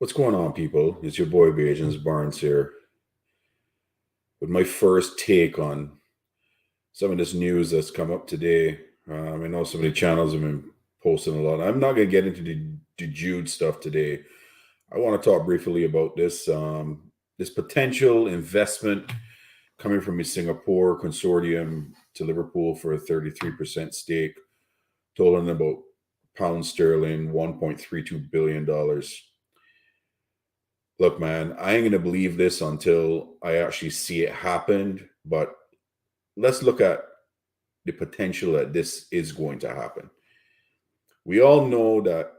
What's going on, people? It's your boy Bajanbarnes here with my first take on some of this news that's come up today. I know some of the channels have been posting a lot. I'm not going to get into the Jude stuff today. I want to talk briefly about this potential investment coming from a Singapore consortium to Liverpool for a 33% stake, totaling about pound sterling $1.32 billion. Look, man, I ain't gonna believe this until I actually see it happen. But let's look at the potential that this is going to happen. We all know that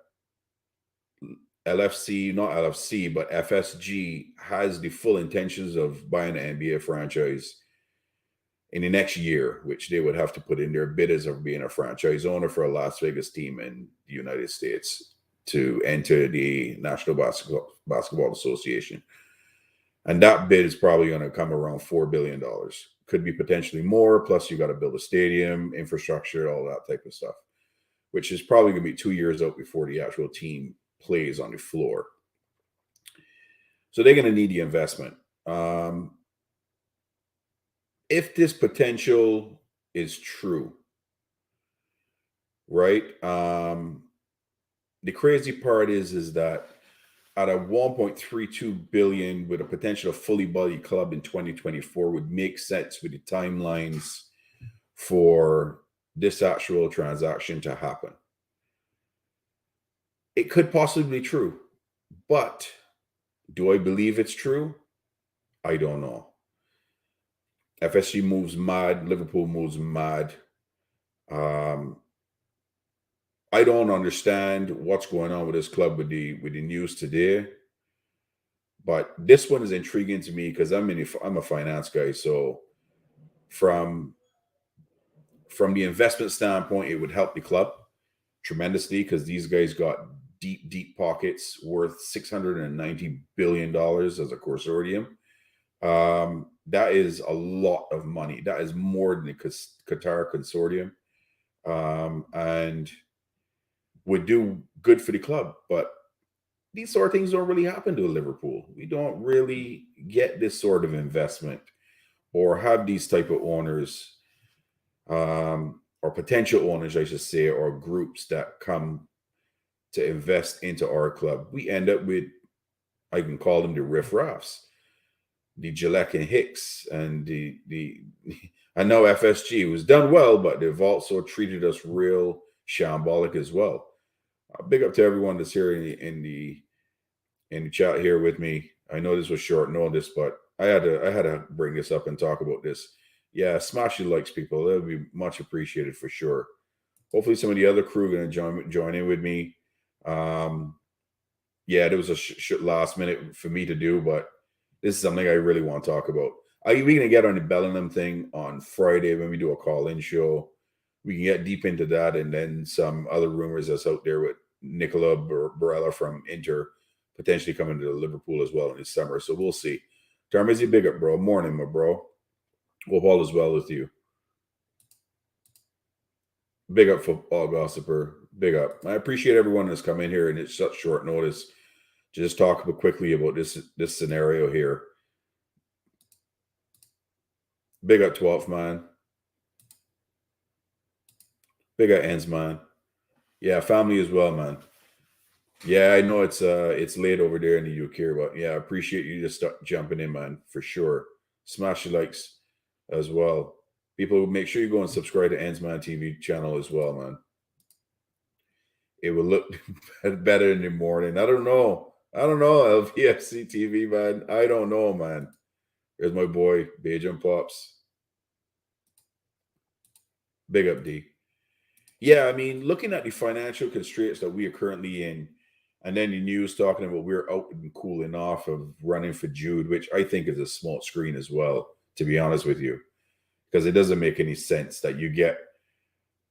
LFC, not LFC, but FSG has the full intentions of buying an NBA franchise in the next year, which they would have to put in their bid as of being a franchise owner for a Las Vegas team in the United States to enter the National Basketball Association. And that bid is probably going to come around $4 billion. Could be potentially more. Plus, you got to build a stadium, infrastructure, all that type of stuff, which is probably going to be 2 years out before the actual team plays on the floor. So they're going to need the investment. If this potential is true, right? The crazy part is that at a 1.32 billion with a potential of fully bodied club in 2024 would make sense with the timelines for this actual transaction to happen. It could possibly be true, but do I believe it's true? I don't know. FSG moves mad, Liverpool moves mad. I don't understand what's going on with this club with the news today, but this one is intriguing to me because I'm a finance guy. So from the investment standpoint, it would help the club tremendously because these guys got deep pockets worth $690 billion as a consortium. That is a lot of money. That is more than the Qatar consortium, and would do good for the club. But these sort of things don't really happen to Liverpool. We don't really get this sort of investment or have these type of owners, or potential owners, I should say, or groups that come to invest into our club. We end up with, I can call them the riff-raffs, the Gillette and Hicks, and I know FSG was done well, but they've also treated us real shambolic as well. Big up to everyone that's here in the chat here with me. I know this was short notice, but I had to bring this up and talk about this. Yeah, smash your likes, people. That would be much appreciated for sure. Hopefully, some of the other crew are going to join in with me. Yeah, there was a last minute for me to do, but this is something I really want to talk about. We're going to get on the Bellingham thing on Friday when we do a call-in show. We can get deep into that, and then some other rumors that's out there with Nicola Barella from Inter potentially coming to Liverpool as well in the summer. So we'll see. Darmizzy, big up, bro. Morning, my bro. Hope all is well with you. Big up, football gossiper. Big up. I appreciate everyone that's come in here, and it's such short notice. Just talk quickly about this scenario here. Big up 12th, man. Big up ends, man. Yeah, family as well, man. Yeah, I know it's late over there in the UK, but yeah, I appreciate you just jumping in, man, for sure. Smash your likes as well. People, make sure you go and subscribe to Ensman TV channel as well, man. It will look better in the morning. I don't know, LVFC TV, man. I don't know, man. There's my boy, Bajan Pops. Big up, D. Yeah, I mean, looking at the financial constraints that we are currently in, and then the news talking about we're out and cooling off of running for Jude, which I think is a small screen as well, to be honest with you, because it doesn't make any sense that you get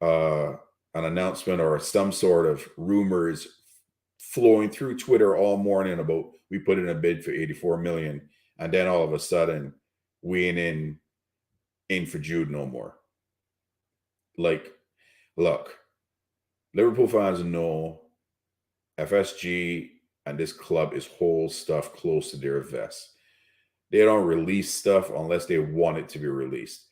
an announcement or some sort of rumors flowing through Twitter all morning about we put in a bid for 84 million, and then all of a sudden we ain't in for Jude no more. Like, look, Liverpool fans know FSG and this club is whole stuff close to their vest. They don't release stuff unless they want it to be released.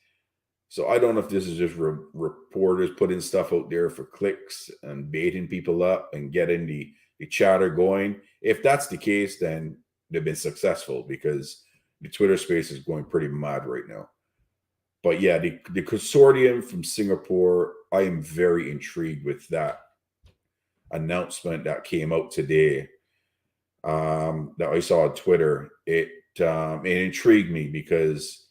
So I don't know if this is just reporters putting stuff out there for clicks and baiting people up and getting the chatter going. If that's the case, then they've been successful, because the Twitter space is going pretty mad right now. But yeah, the consortium from Singapore, I am very intrigued with that announcement that came out today, that I saw on Twitter. It intrigued me, because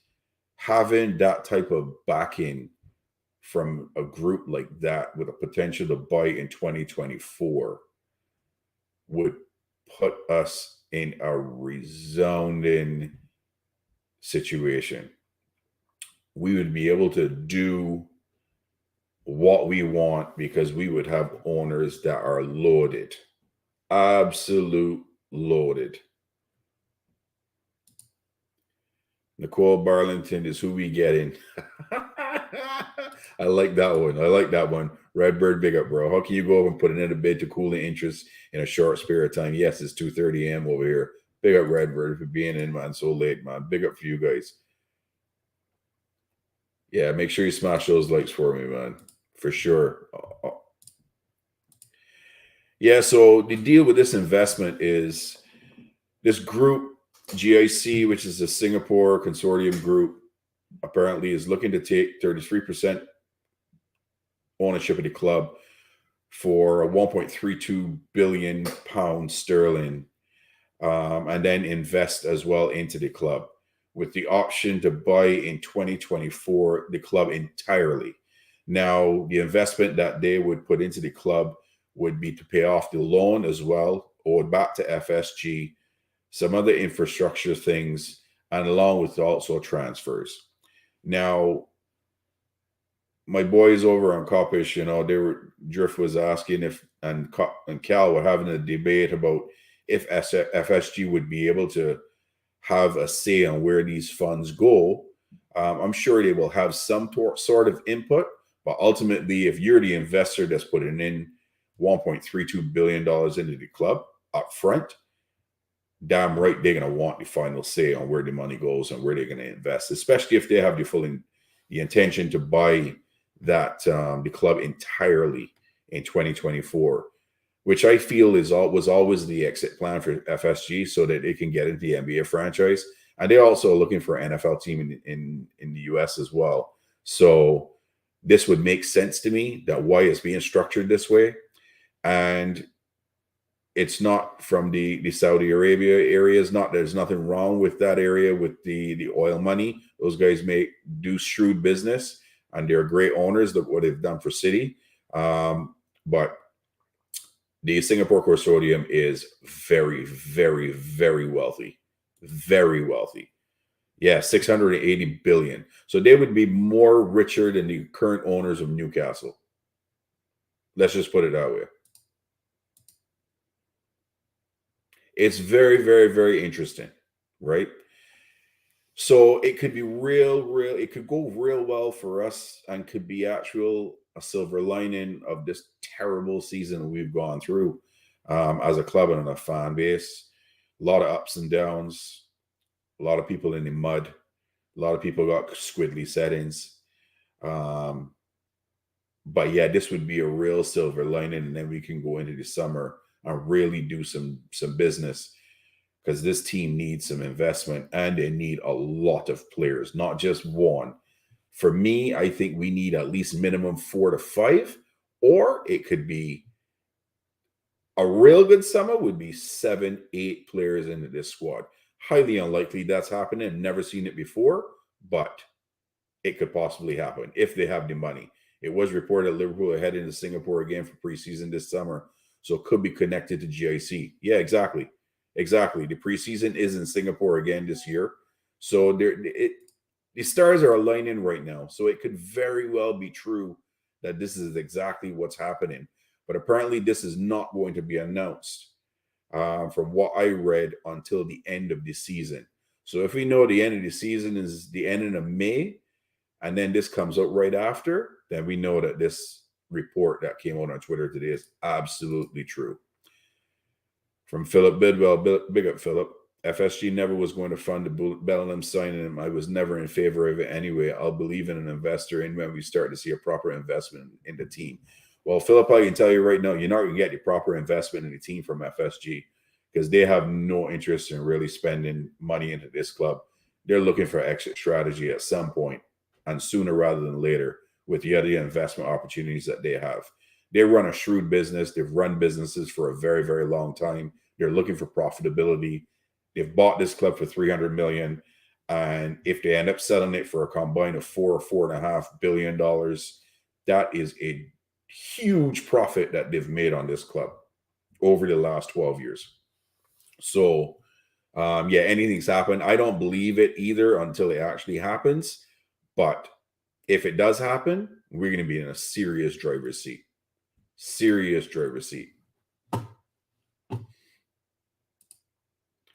having that type of backing from a group like that with a potential to buy in 2024 would put us in a resounding situation. We would be able to do what we want, because we would have owners that are loaded, absolute loaded. Nicole Barlington is who we getting. I like that one. I like that one. Redbird, big up, bro. How can you go up and put it in a bid to cool the interest in a short spirit of time? Yes, it's 2:30 a.m. over here. Big up, Redbird, for being in, man, so late, man. Big up for you guys. Yeah, make sure you smash those likes for me, man. For sure. Yeah, so the deal with this investment is this group, GIC, which is a Singapore consortium group, apparently is looking to take 33% ownership of the club for a 1.32 billion pounds sterling, and then invest as well into the club, with the option to buy in 2024 the club entirely. Now, the investment that they would put into the club would be to pay off the loan as well, owed back to FSG, some other infrastructure things, and along with also transfers. Now, my boys over on Copish, Drift was asking if, and Cal were having a debate about if FSG would be able to have a say on where these funds go. I'm sure they will have some sort of input, but ultimately, if you're the investor that's putting in $1.32 billion into the club up front, damn right they're going to want the final say on where the money goes and where they're going to invest, especially if they have the intention to buy that the club entirely in 2024, which I feel was always the exit plan for FSG, so that they can get into the NBA franchise. And they're also looking for an NFL team in the US as well. So this would make sense to me, that why it's being structured this way. And it's not from the Saudi Arabia area. There's nothing wrong with that area with the oil money. Those guys do shrewd business, and they're great owners, that what they've done for City. But the Singapore consortium is very, very, very wealthy. Very wealthy. Yeah, 680 billion. So they would be more richer than the current owners of Newcastle. Let's just put it that way. It's very, very, very interesting, right? So it could be it could go real well for us, and could be a silver lining of this terrible season we've gone through as a club and a fan base. A lot of ups and downs, a lot of people in the mud, a lot of people got squiddly settings. But yeah, this would be a real silver lining, and then we can go into the summer and really do some business, because this team needs some investment, and they need a lot of players, not just one. For me, I think we need at least minimum 4 to 5, or it could be a real good summer would be 7, 8 players into this squad. Highly unlikely that's happening. I've never seen it before, but it could possibly happen if they have the money. It was reported Liverpool are heading to Singapore again for preseason this summer, so it could be connected to GIC. Yeah, exactly. The preseason is in Singapore again this year, so the stars are aligning right now. So it could very well be true that this is exactly what's happening. But apparently, this is not going to be announced, from what I read, until the end of the season. So if we know the end of the season is the ending of May, and then this comes out right after, then we know that this report that came out on Twitter today is absolutely true. From Philip Bidwell, big up Philip. FSG never was going to fund the Bellingham signing him. I was never in favor of it anyway. I'll believe in an investor in when we start to see a proper investment in the team. Well, Philip, I can tell you right now, you're not going to get your proper investment in the team from FSG because they have no interest in really spending money into this club. They're looking for exit strategy at some point, and sooner rather than later, with the other investment opportunities that they have. They run a shrewd business. They've run businesses for a very, very long time. They're looking for profitability. They've bought this club for $300 million. And if they end up selling it for a combine of $4.5 billion, that is a huge profit that they've made on this club over the last 12 years. So, yeah, anything's happened. I don't believe it either until it actually happens. But if it does happen, we're going to be in a serious driver's seat. Serious driver's seat.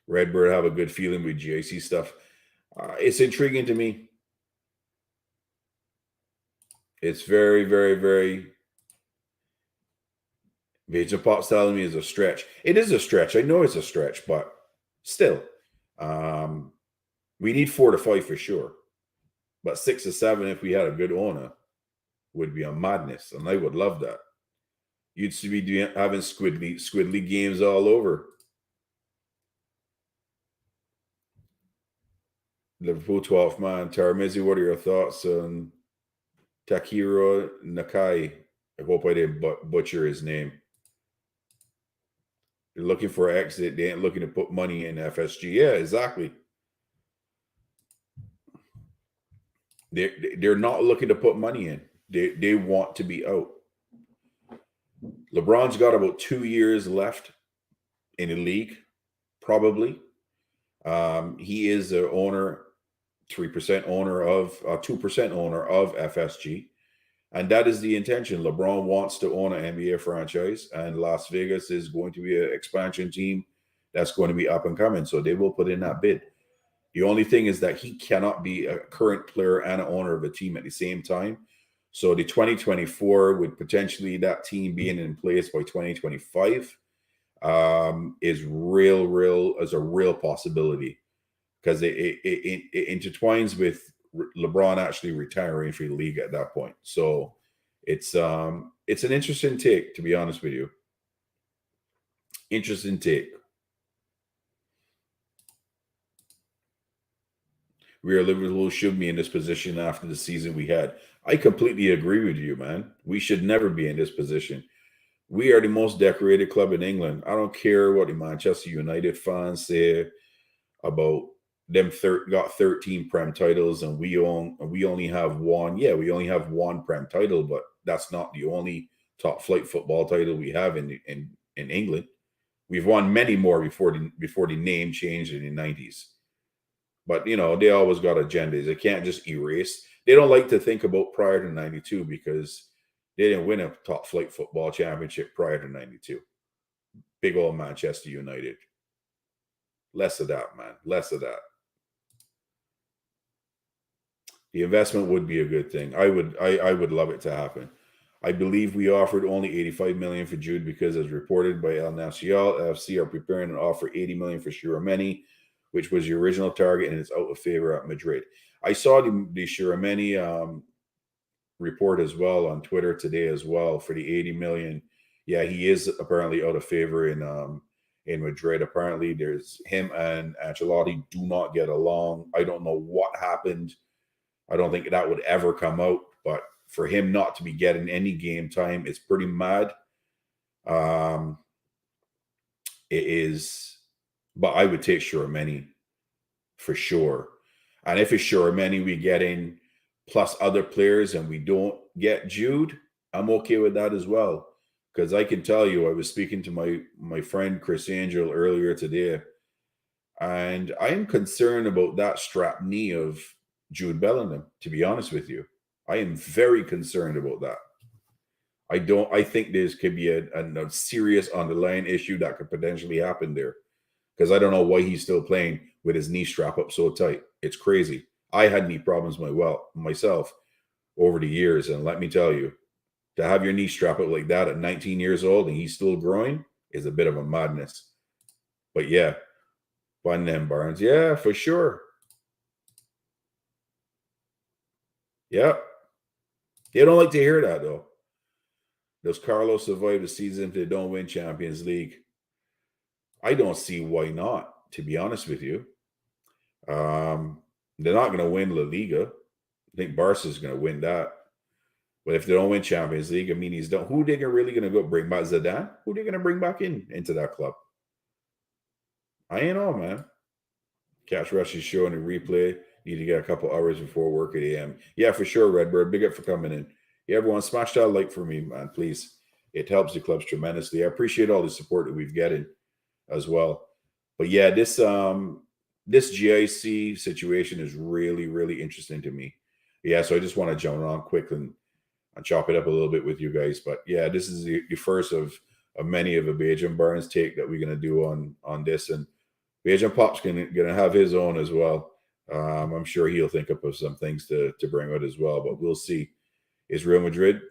Redbird have a good feeling with GIC stuff. It's intriguing to me. It's very, very, very. Major Pop's telling me is a stretch. It is a stretch. I know it's a stretch, but still, we need 4 to 5 for sure. But 6 to 7, if we had a good owner, would be a madness, and I would love that. You'd be having squiddly games all over. Liverpool 12th man. Taramizzi, what are your thoughts on Takiro Nakai? I hope I didn't butcher his name. They're looking for an exit. They ain't looking to put money in FSG. Yeah, exactly. They're not looking to put money in. They want to be out. LeBron's got about 2 years left in the league, probably. He is the owner, 3% owner of 2% owner of FSG, and that is the intention. LeBron wants to own an NBA franchise, and Las Vegas is going to be an expansion team that's going to be up and coming. So they will put in that bid. The only thing is that he cannot be a current player and an owner of a team at the same time. So the 2024 with potentially that team being in place by 2025 is a real possibility, because it intertwines with LeBron actually retiring for the league at that point. So it's an interesting take, to be honest with you. Interesting take. Liverpool should be in this position after the season we had. I completely agree with you, man. We should never be in this position. We are the most decorated club in England. I don't care what the Manchester United fans say about them got 13 Prem titles and we only have one. Yeah, we only have one Prem title, but that's not the only top flight football title we have in England. We've won many more before the name changed in the 90s. But, you know, they always got agendas. They can't just erase. They don't like to think about prior to 92 because they didn't win a top flight football championship prior to 92. Big old Manchester United. Less of that, man. Less of that. The investment would be a good thing. I would love it to happen. I believe we offered only $85 million for Jude because, as reported by El Nacional, FC are preparing an offer $80 million for Tchouameni, which was the original target, and it's out of favor at Madrid. I saw the Tchouameni report as well on Twitter today as well for the $80 million. Yeah, he is apparently out of favor in Madrid. Apparently, there's him and Ancelotti do not get along. I don't know what happened. I don't think that would ever come out, but for him not to be getting any game time, it's pretty mad. It is, but I would take Tchouameni for sure. And if it's Tchouameni we get in plus other players and we don't get Jude, I'm okay with that as well. Because I can tell you, I was speaking to my friend Chris Angel earlier today, and I am concerned about that strap knee of Jude Bellingham, to be honest with you. I am very concerned about that. I think this could be a serious underlying issue that could potentially happen there. Because I don't know why he's still playing with his knee strap up so tight. It's crazy. I had knee problems myself over the years. And let me tell you, to have your knee strap up like that at 19 years old and he's still growing is a bit of a madness. But yeah, Bajanbarnes, yeah, for sure. Yeah. They don't like to hear that though. Does Carlos survive the season if they don't win Champions League? I don't see why not, to be honest with you. They're not going to win La Liga. I think Barca's going to win that. But if they don't win Champions League, I mean, he's done. Who they really going to go bring back? Zidane? Who they going to bring back into that club? I ain't know, man. Catch Rush's show and a replay. Need to get a couple hours before work at AM. Yeah, for sure, Redbird. Big up for coming in. Yeah, everyone, smash that like for me, man, please. It helps the clubs tremendously. I appreciate all the support that we've getting as well. But yeah, this GIC situation is really, really interesting to me. Yeah, so I just want to jump on quick and chop it up a little bit with you guys. But yeah, this is the first of many of a Bajanbarnes take that we're gonna do on this, and Bajan Pop's gonna have his own as well. I'm sure he'll think up of some things to bring out as well, but we'll see. Is Real Madrid?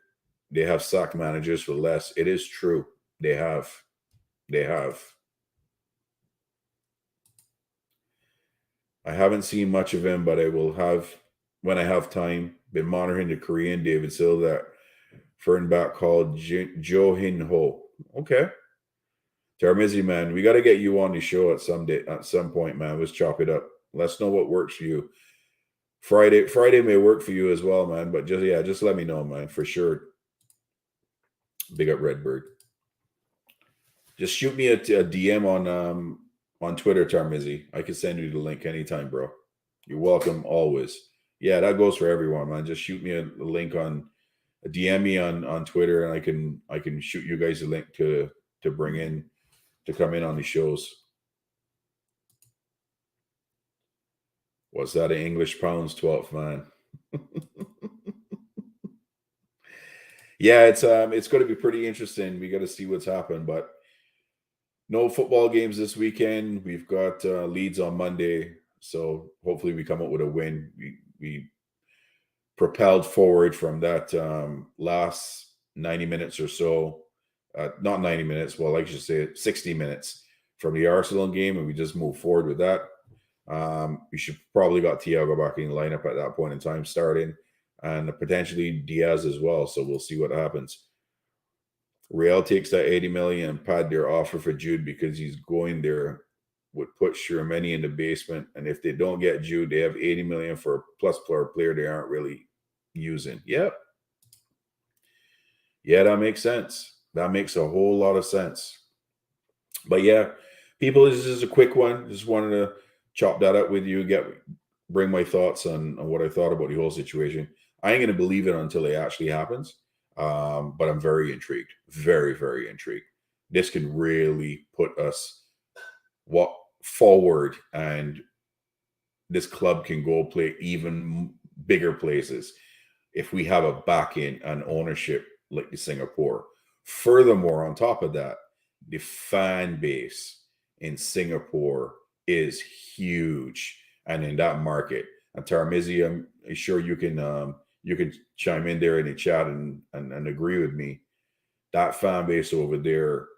They have sacked managers for less. It is true. They have. They have. I haven't seen much of him, but I will have when I have time. Been monitoring the Korean David Silva, that foreign back called Jo Hin Ho. Okay. Tarmizi, man, we got to get you on the show at some point, man. Let's chop it up. Let's know what works for you. Friday may work for you as well, man. But just let me know, man, for sure. Big up Redbird. Just shoot me a DM on Twitter, Tarmizi. I can send you the link anytime, bro. You're welcome always. Yeah, that goes for everyone, man. Just shoot me a link on DM me on Twitter, and I can shoot you guys a link to bring in to come in on the shows. Was that an English pounds 12th, man? Yeah, it's going to be pretty interesting. We got to see what's happened, but no football games this weekend. We've got Leeds on Monday, so hopefully we come up with a win. We propelled forward from that last 90 minutes or so. Not 90 minutes, well, I should say 60 minutes from the Arsenal game, and we just moved forward with that. We should probably got Thiago back in the lineup at that point in time, starting, and potentially Diaz as well. So we'll see what happens. Real takes that 80 million and pad their offer for Jude because he's going there, would put Shermani in the basement. And if they don't get Jude, they have 80 million for a plus player they aren't really using. Yep. Yeah, that makes sense. That makes a whole lot of sense. But yeah, people, this is a quick one. Just wanted to chop that up with you, bring my thoughts on what I thought about the whole situation. I ain't going to believe it until it actually happens. But I'm very intrigued, very, very intrigued. This can really put us forward, and this club can go play even bigger places if we have a back-in and ownership like the Singapore. Furthermore, on top of that, the fan base in Singapore is huge, and in that market. And Tarmizi, I'm sure you can chime in there in the chat and agree with me. That fan base over there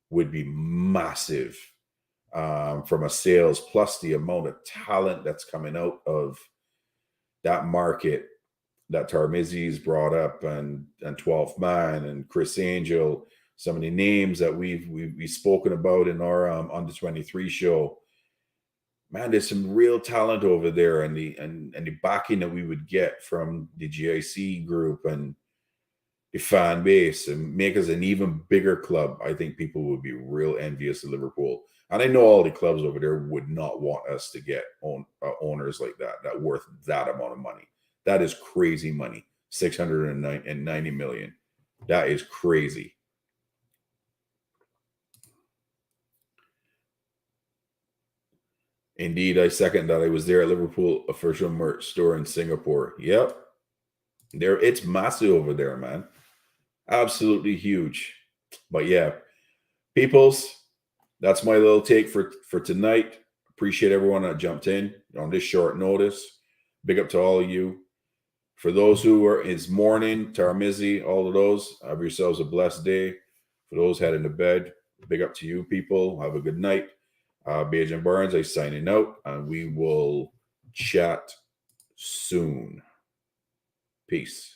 would be massive from a sales, plus the amount of talent that's coming out of that market that Tarmizi's brought up, and 12th Man and Chris Angel, some of the names that we've spoken about in our Under 23 show. Man, there's some real talent over there, and the backing that we would get from the GIC group and the fan base, and make us an even bigger club. I think people would be real envious of Liverpool, and I know all the clubs over there would not want us to get owners like that worth that amount of money. That is crazy money. 690 million. That is crazy. Indeed, I second that. I was there at Liverpool official merch store in Singapore. Yep. It's massive over there, man. Absolutely huge. But yeah, peoples, that's my little take for tonight. Appreciate everyone that jumped in on this short notice. Big up to all of you. For those who are is morning, Tarmizi, all of those, have yourselves a blessed day. For those heading to bed, big up to you, people. Have a good night. Bajanbarnes, I signing out, and we will chat soon. Peace.